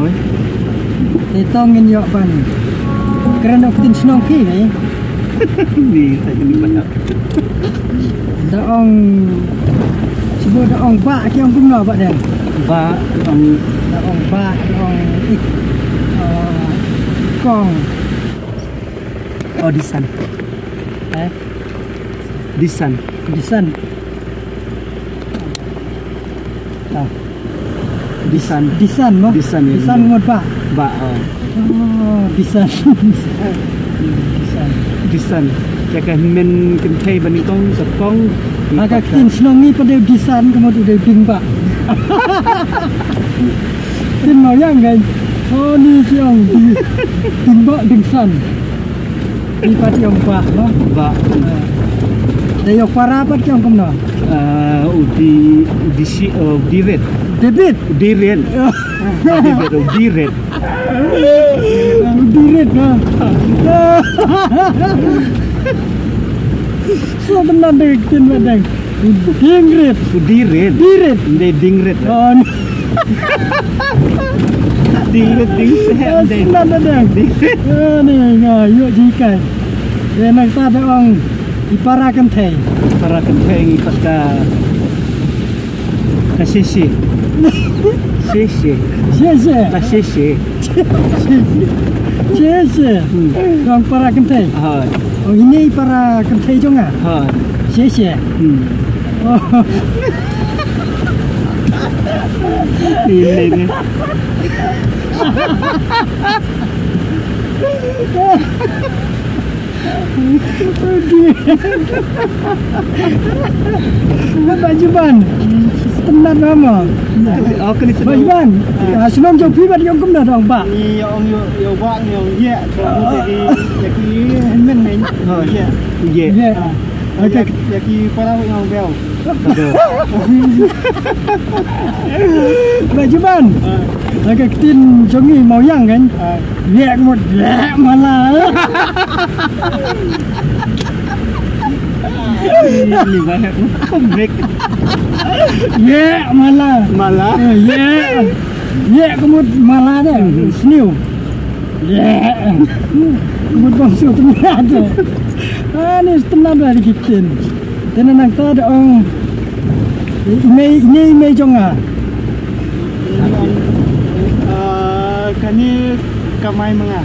rồi. Thì to nghiên nhọ bạn. Keren đọc tin snong khi này. Đi tại cái mình bắt Đã ông sebut đã ông bạ cái ông cũng nọ vậy đây. và Đã ông bạ, đã ông ít con. audition. Disan. Disan. Disan. Disan mo? Disan, ya. Disan ngot ba? Ba. Oh, disan. Disan. Disan. Jaga men kentai bani kong sekong. Agak tin snongi pada disan kemudian udah ding ba. Tin mau yang kan? Oh ni siang ding ba ding san. Di pati yang ba, no? Ba. Dayok para apa yang kamu no? Di red. Debit. Di red. Di red. Di red no. So benar deh tin badang. Ding red. Di red. Di red. Di ding red. Oh. Ding red ding sehat deh. Benar badang. Ni ngayu jikai. Dia nak tak orang iparakan thai. Para kentai ngipat ka sisi. Sisi. Cie. Ka sisi. Cie. Orang parakan thai. Hai. Oh ini parakan thai jonga. Hai. Cie. Oh. Ini. Baju ban. Tenan nama. Oh kena Baju ban. Sebelum jauh privat yang kamu dah dong, Pak. Ni ông yêu bạn nhiều nhẹ thì cái mình nhẹ Ye. Ya. Okey ya ki para yang bel Baju ban. Agak tin jongi mau yang kan? Ya mod ya malah. Ini banyak komik. Ya malah. Malah. Ya kemud malah deh. Sniu. Ya. Kemud bangsu tenan deh. Ni tenan dari kita. Tenan nak tahu orang. Ini jonga. Kani kamai manga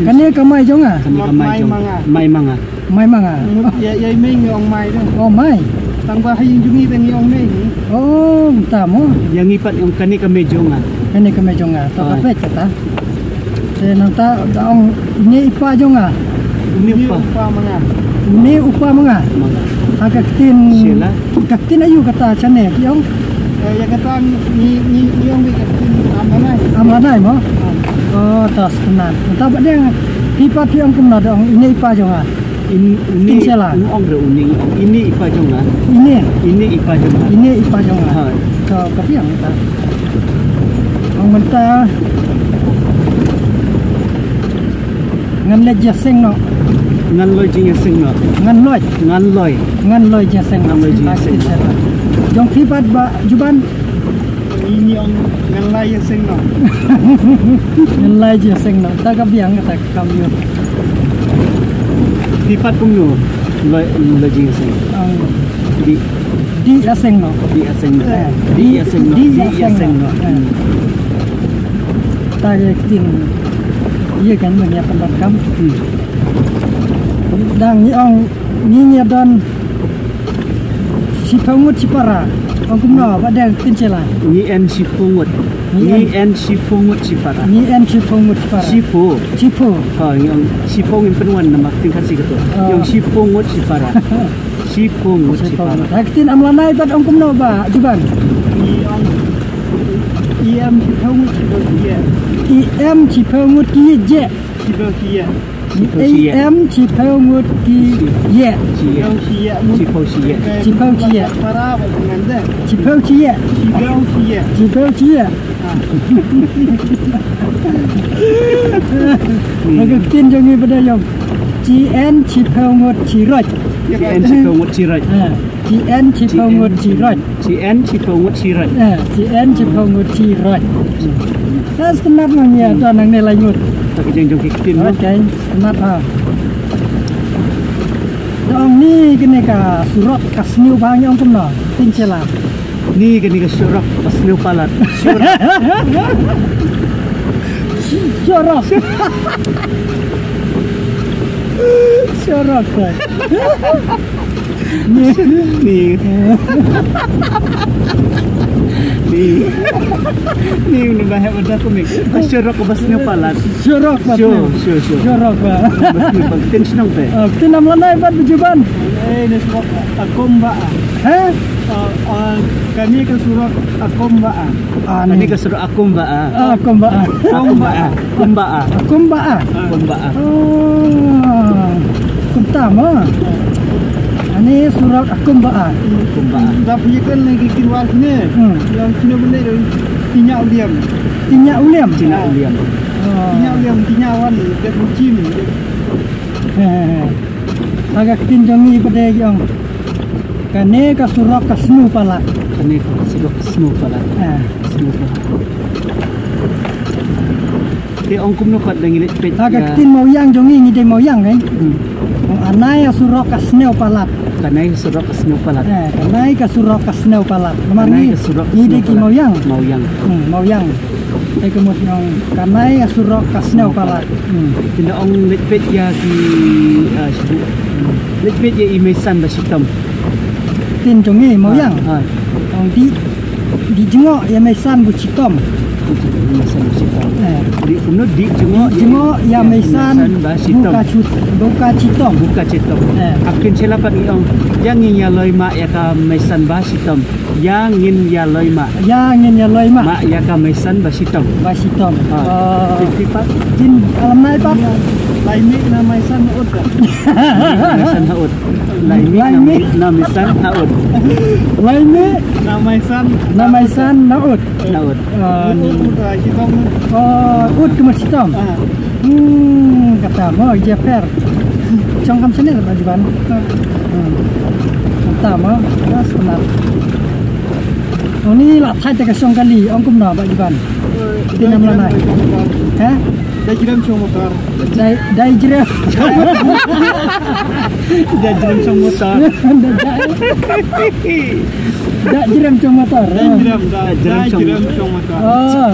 Kani kamai jonga. Mai manga. Mai manga. ya mai ngi ong mai tu Oh mai. tang ba hayin jungi bengi ong mai ni Oh, tamo. Yang ngipat yang kani ka mejonga. Kani kamai jonga. Tak apa kata. Tenan tahu orang ini ipa jonga. Ini ni apa? upa manga Ini upah manga. Manga. Agak tin. Sila. Kaktin ayu kata chane kiong. ya kata ni ong bi amanai Amanai mo. Oh, tas tenan. Tapi dia ipa kiong kumna dong. Ini ipa jonga. Ini Sila. ong re uning. Ini ipa jonga. Ini ipa jonga. Ini ipa jonga. Hai. Kau kapiang kita. Orang menta ngan le jaseng no. Ngan loy jing sing no. Ngan loy. Ngan loy jaseng. Ngan loy jaseng. Jong privat ba juban ni ong ngalai yang sing no ngan loy jaseng no. Tak kapiang kata kami. Lipat pun no. Loy jing sing. Di Jaseng no. Di asing no. Di asing no. Di asing no. Tak yakin. Iya kan menyiapkan rekam. Dan ni ong ni dan si pengut si para. Ong kumno pada tincela. Ni en si pungut. Ni en si pungut si para. Ni en si pengut si para. Si pu. Cipu. Ha yang si pung yang penuan nama tingkat si ketua. Yang si pungut si para. Si pungut si para. Haktin amlanai pada ong kumno ba juban. ni ong em thì không kia Em chỉ pengut ki je. thì bơ kia Em chỉ pengut ki ye. yang kia Si pau si ye. Chỉ pau chi ye. para dengan dah Chỉ pau chi ye. si bel kia Chỉ pau chi ye. Haktin jongi pada yong. GN chỉ pengut chỉ roj. Si en si pungut si right. GN chỉ pengut chỉ roj. Si CN Cipongut Cirat. CN Cipongut Cirat. Saya senat namanya tuan nang nilai nyut. Tapi jeng kitin mo. Oke, senat Dong ni kene ka surok kasniu bang yang kumno. Tincela. Ni gani ka surok pasniu palat. Surok. Surok. Ni ni bahaya pada komik. Surok pasniu palat. Surok Sure. Surok. Pasniu palat. Tensionong pe. Tinam lanai bat bujuban. Ini surat akomba. Hah? Kami ke surat akomba. Ani ka surok akumba. Akumba. Oh. Kuntama. Ini surat akumba. Tapi kan lagi keluar ni. Yang kena benda tu tinyak uliam. Tinyak uliam. Tinyak wan dia bucin. Agak tinjongi pada yang kane ka surat kasnu pala. Kani ka surok pasniu palat. Pasniu palat. Ti ongkum no kat dangilit pet. Agak tin mau yang jongi ni de mau yang kan. Anai surat kasnu pala. Kanai surok pasniu palat. Kanai ka surat kasnu pala. Kanai Mari ka surok ni de ki mau yang. Mau yang. Kemudian kanai surok kasnu pala. Tinda ong litpet ya ki litpet ya imesan basitam. Tin jongi mau yang. Ong di jengok ya mesan bucitom. Imesan basitam. Di kuno di Jengok ya mesan basitam. buka citom. Buka citom. Akin selapat ni ong yang ingin ya loy mak ya ka mesan basitam. Yang ingin ya loy mak. Yang ingin ya loy mak. Mak ya ka mesan basitam. Basitom. Tipat Tin alam naik pak. Lain nama isan ut. mesan haut. Lain mesan haut. Lainnya Nama isan nama isan naut. Naut. kita Ut ke citom. Kata mau jeper. Congkam sini lah Jiban. Kata mau sebentar. Oh ni lah thai te ka song kali ong kum na ba Jiban. Tinam lanai. Hah? dah jiram show motor. Dai jira. Dia jalan sama motor. Dak jiram cong motor. Dah jiram show motor. Oh,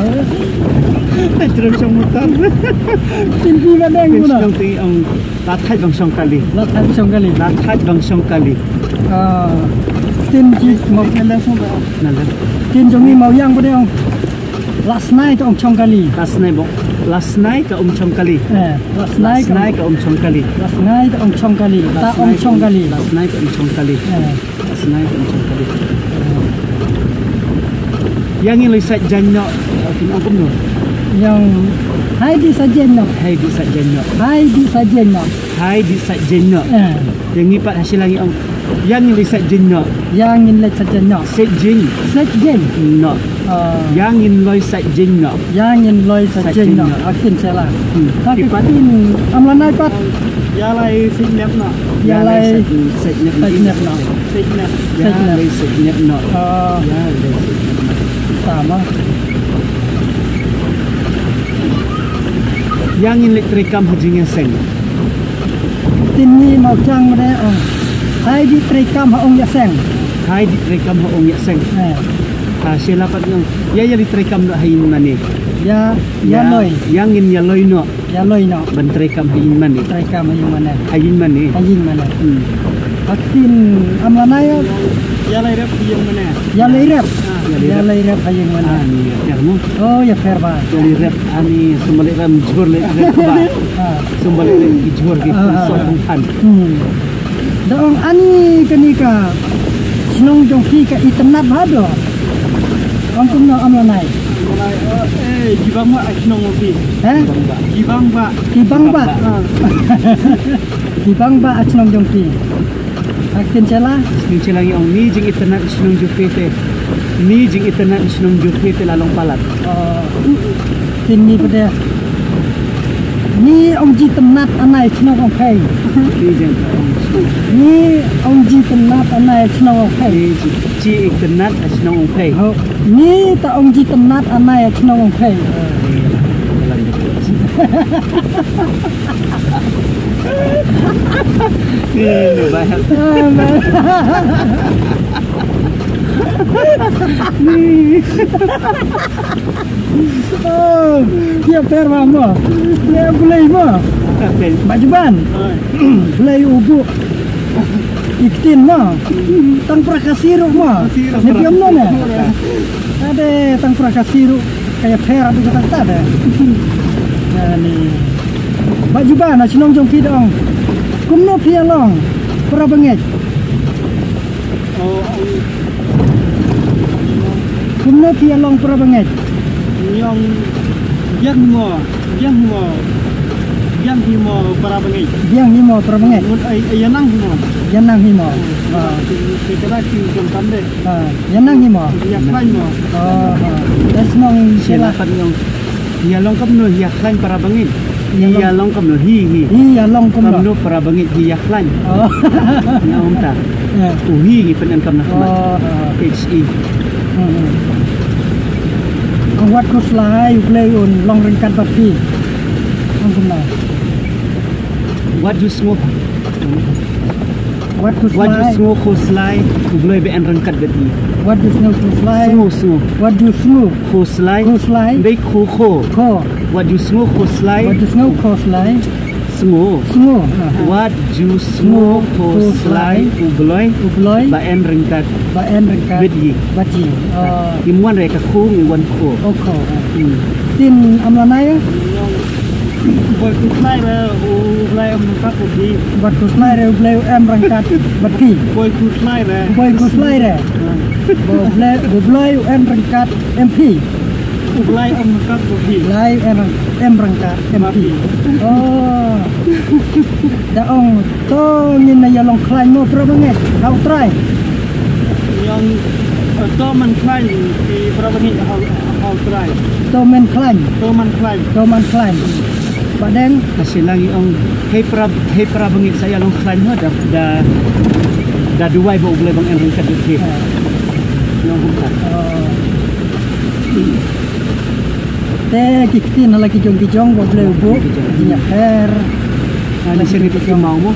Jalan sama motor. tin pi ba deng mo na. Ang ti ang lathai bang song kali. Lah thai song kali. Lathai bang song kali. Tin ji mo Kena semua. Nalan. tin jongi mau yang ba deng. Last night ong chong kali. Last night ka song kali. Last night ka song kali. Last night ong chong kali. Ta ong chong kali. Last night ka song kali. Last night ka song kali. Yang ini lisat janyo. Kin ang kumno. Yang hai di sajen no. Hai di sat janyo. Hai di sajen no. Hai di sat janyo. Yang ngipat hasil lagi ang yang ini lisat janyo. Yang in let sajen no. Set jin. Sajen. No. Yang in loy sat janyo. Yang in loy sajen no. Akin salah. Tapi tin amlanai pat. Ya lai signap nak. Ya lai set nyap sajen no. Signap. Ya lai set nyap no. Ya lai set nyap. Sama. Yang in elektrik kam hajing yang seng. Tin ni mau chang ma de ong. Hai di trekam ha ong ya seng. Hai di elektrik kam hoong ya seng. Hasil lapat ng ya elektrik kam no hayin mani. Ya loy. Yang in ya loy no. Ya loy no. Ban elektrik kam hayin mani. Trekam ayung mana. Hayin mani. Ayung mana. Akin amlanai Ya lai rap yang mana? ya lay rep. Ya lay rep ayung mana. Ani ya mo. Oh ya fair ba. Jadi rap ani sumbalik ram jor le rap ba. Sumbalik le jor ki so han. Daong ani kenika sinong jong ki ka itemnat hado. Ong kum no amlanai. Mulai jibang ba akinong mobi. Jibang ba. Tibang ba. Tibang ba achnong jong ki. Akin cela. Ni celangi ong ni jing internet sinong jupete. Ni jing internet sinong jupete lalong palat. Tin ni pada. Ni ong ji temnat anai chnong ong kai. Ni jing Ni ong ji temnat anai chnong ong kai. ni Ci ikenat asnong ungkai. Ni ta ong ji tenat anai knong ong kai. Dalam itu. Ini banyak. Oh, dia per mama. Dia boleh mah. Majuban. Boleh ubu. Iktin mah. Tang prakasiru mah. Ni piam mana? Ada tang prakasiru kayak per atau kata ada. Nah ni. Majuban asinong jong pidong. Kumno pialong. Pura bengek. Kumno pialong pura bengek. Yang yang himo para bengi. Biang himo pura bengek. Mun yanang himo. Yanang himo. Kita jom tamde. Yanang himo. Ya klain mo. Asinong sila. Silakan yang hiya long kamno hiya klan para bangit. Hiya long kamno hi. Iya long kumno. Kamno para bangit hiya klan. Oh. Na umta. Ya. Uhi penan kamna khamat. HE. Ang wat ko slay play on long ringkat pati. Ang kumna. What you smoke? Wat ko What you slay. smoke khoslai ugloi be an rangkat beti. Wat du snow ko slay. Smoke. What du snow Khoslai. ko slay. Be kho. Ko. What you smoke khoslai. What du snow ko slay. Smoke. Snow. What you smoke khoslai ugloi Ubloy ba an rangkat ba en ringkat. beti. Bati. Imuan reka khu iwan kho. Oko. Tin amlanaya. Boy kuslai ba ulai amkat ubi. Wat ko slay re play em ringkat bati. Boy kuslai ba. Boy ko slay re. Bo play em ringkat MP. Ulai amkat ubi. Live em rangkat MP. Oh. Daong to ngin na yalong klain mo pro banget. How try. Yang to man klain di para bengi how try. To men klain. To man klain. To man klain. Padeng Kasi lagi ang hey para bangit saya long klan ho da duway ba ugloi bang an rangkat beti. Yang umta. te kikti na lagi jong kijong bo ble ubo. Dinya her. Ani sini mau mo.